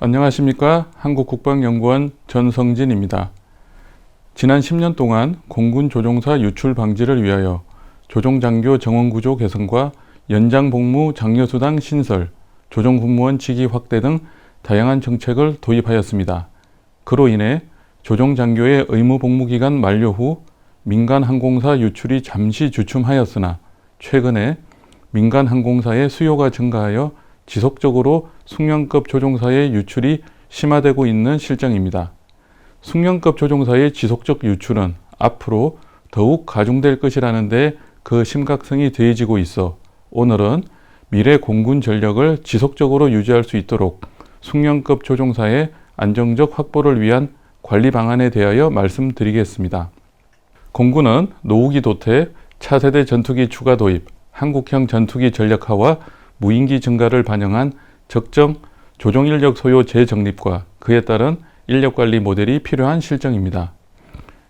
안녕하십니까. 한국국방연구원 전성진입니다. 지난 10년 동안 공군 조종사 유출 방지를 위하여 조종장교 정원구조 개선과 연장복무 장려수당 신설, 조종군무원 직위 확대 등 다양한 정책을 도입하였습니다. 그로 인해 조종장교의 의무복무기간 만료 후 민간항공사 유출이 잠시 주춤하였으나 최근에 민간항공사의 수요가 증가하여 지속적으로 숙련급 조종사의 유출이 심화되고 있는 실정입니다. 숙련급 조종사의 지속적 유출은 앞으로 더욱 가중될 것이라는 데 그 심각성이 더해지고 있어 오늘은 미래 공군 전력을 지속적으로 유지할 수 있도록 숙련급 조종사의 안정적 확보를 위한 관리 방안에 대하여 말씀드리겠습니다. 공군은 노후기 도태, 차세대 전투기 추가 도입, 한국형 전투기 전력화와 무인기 증가를 반영한 적정 조종인력 소요 재정립과 그에 따른 인력관리 모델이 필요한 실정입니다.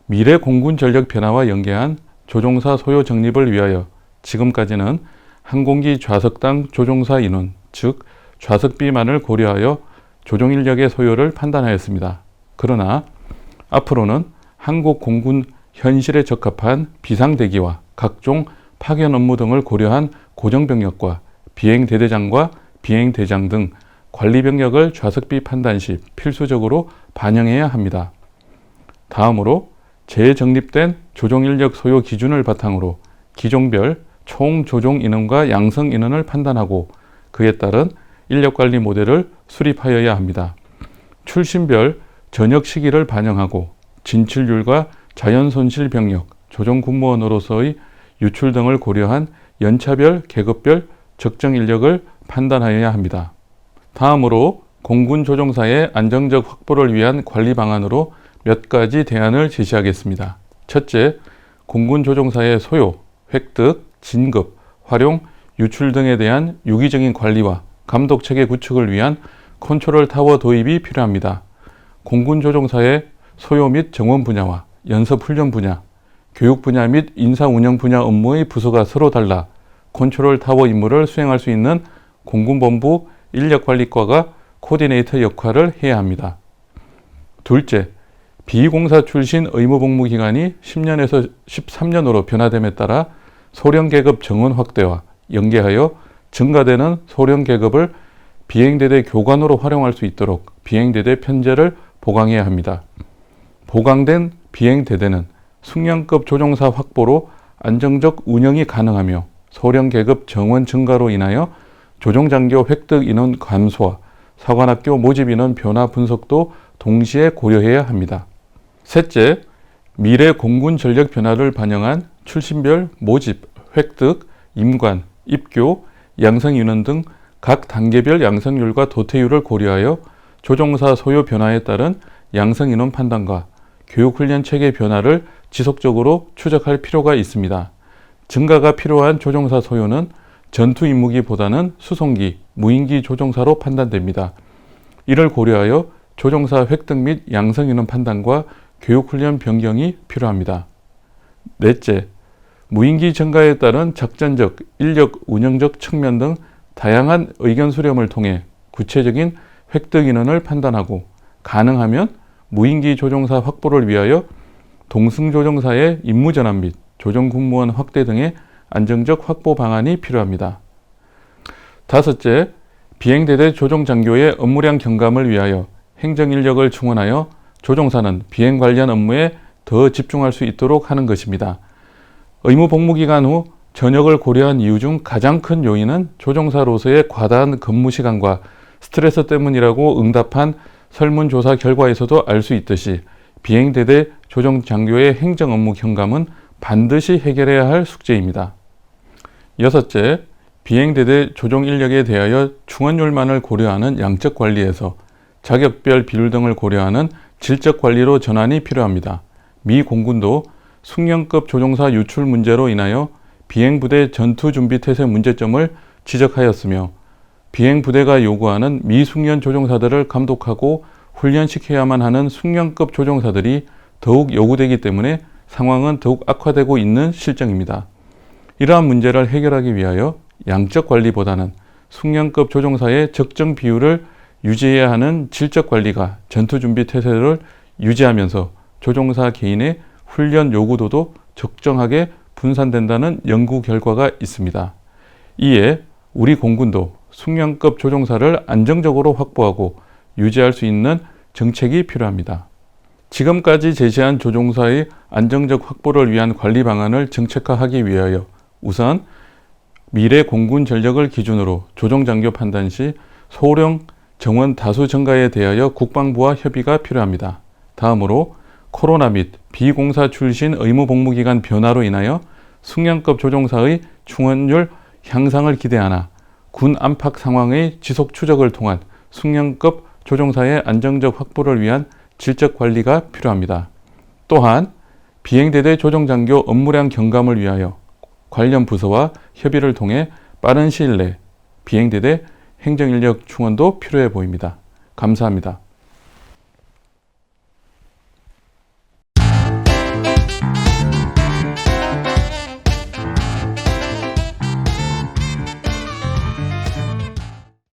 미래 공군 전력 변화와 연계한 조종사 소요 정립을 위하여 지금까지는 항공기 좌석당 조종사 인원, 즉 좌석비만을 고려하여 조종인력의 소요를 판단하였습니다. 그러나 앞으로는 한국 공군 현실에 적합한 비상대기와 각종 파견 업무 등을 고려한 고정병력과 비행대대장과 비행대장 등 관리병력을 좌석비 판단 시 필수적으로 반영해야 합니다. 다음으로 재정립된 조종인력 소요 기준을 바탕으로 기종별 총 조종 인원과 양성 인원을 판단하고 그에 따른 인력관리 모델을 수립하여야 합니다. 출신별 전역 시기를 반영하고 진출률과 자연손실 병력, 조종군무원으로서의 유출 등을 고려한 연차별, 계급별 적정 인력을 판단하여야 합니다. 다음으로 공군 조종사의 안정적 확보를 위한 관리 방안으로 몇 가지 대안을 제시하겠습니다. 첫째, 공군 조종사의 소요, 획득, 진급, 활용, 유출 등에 대한 유기적인 관리와 감독 체계 구축을 위한 컨트롤 타워 도입이 필요합니다. 공군 조종사의 소요 및 정원 분야와 연습 훈련 분야, 교육 분야 및 인사 운영 분야 업무의 부서가 서로 달라 컨트롤 타워 임무를 수행할 수 있는 공군본부 인력관리과가 코디네이터 역할을 해야 합니다. 둘째, 비공사 출신 의무복무 기간이 10년에서 13년으로 변화됨에 따라 소령계급 정원 확대와 연계하여 증가되는 소령계급을 비행대대 교관으로 활용할 수 있도록 비행대대 편제를 보강해야 합니다. 보강된 비행대대는 숙련급 조종사 확보로 안정적 운영이 가능하며 소령계급 정원 증가로 인하여 조종장교 획득 인원 감소와 사관학교 모집 인원 변화 분석도 동시에 고려해야 합니다. 셋째, 미래 공군 전력 변화를 반영한 출신별 모집, 획득, 임관, 입교, 양성 인원 등 각 단계별 양성률과 도태율을 고려하여 조종사 소요 변화에 따른 양성 인원 판단과 교육훈련 체계 변화를 지속적으로 추적할 필요가 있습니다. 증가가 필요한 조종사 소요는 전투 임무기보다는 수송기, 무인기 조종사로 판단됩니다. 이를 고려하여 조종사 획득 및 양성 인원 판단과 교육훈련 변경이 필요합니다. 넷째, 무인기 증가에 따른 작전적, 인력 운영적 측면 등 다양한 의견 수렴을 통해 구체적인 획득 인원을 판단하고 가능하면 무인기 조종사 확보를 위하여 동승조종사의 임무 전환 및 조종군무원 확대 등의 안정적 확보 방안이 필요합니다. 다섯째, 비행대대 조종장교의 업무량 경감을 위하여 행정인력을 충원하여 조종사는 비행 관련 업무에 더 집중할 수 있도록 하는 것입니다. 의무 복무 기간 후 전역을 고려한 이유 중 가장 큰 요인은 조종사로서의 과다한 근무 시간과 스트레스 때문이라고 응답한 설문조사 결과에서도 알 수 있듯이 비행대대 조종장교의 행정 업무 경감은 반드시 해결해야 할 숙제입니다. 여섯째, 비행대대 조종인력에 대하여 충원율만을 고려하는 양적 관리에서 자격별 비율 등을 고려하는 질적 관리로 전환이 필요합니다. 미 공군도 숙련급 조종사 유출 문제로 인하여 비행부대 전투준비태세 문제점을 지적하였으며 비행부대가 요구하는 미숙련 조종사들을 감독하고 훈련시켜야만 하는 숙련급 조종사들이 더욱 요구되기 때문에 상황은 더욱 악화되고 있는 실정입니다. 이러한 문제를 해결하기 위하여 양적 관리보다는 숙련급 조종사의 적정 비율을 유지해야 하는 질적 관리가 전투준비 태세를 유지하면서 조종사 개인의 훈련 요구도도 적정하게 분산된다는 연구 결과가 있습니다. 이에 우리 공군도 숙련급 조종사를 안정적으로 확보하고 유지할 수 있는 정책이 필요합니다. 지금까지 제시한 조종사의 안정적 확보를 위한 관리 방안을 정책화하기 위하여 우선 미래 공군 전력을 기준으로 조종장교 판단 시 소령 정원 다수 증가에 대하여 국방부와 협의가 필요합니다. 다음으로 코로나 및 비공사 출신 의무 복무 기간 변화로 인하여 숙련급 조종사의 충원율 향상을 기대하나 군 안팎 상황의 지속 추적을 통한 숙련급 조종사의 안정적 확보를 위한 질적 관리가 필요합니다. 또한 비행대대 조종장교 업무량 경감을 위하여 관련 부서와 협의를 통해 빠른 시일 내 비행대대 행정인력 충원도 필요해 보입니다. 감사합니다.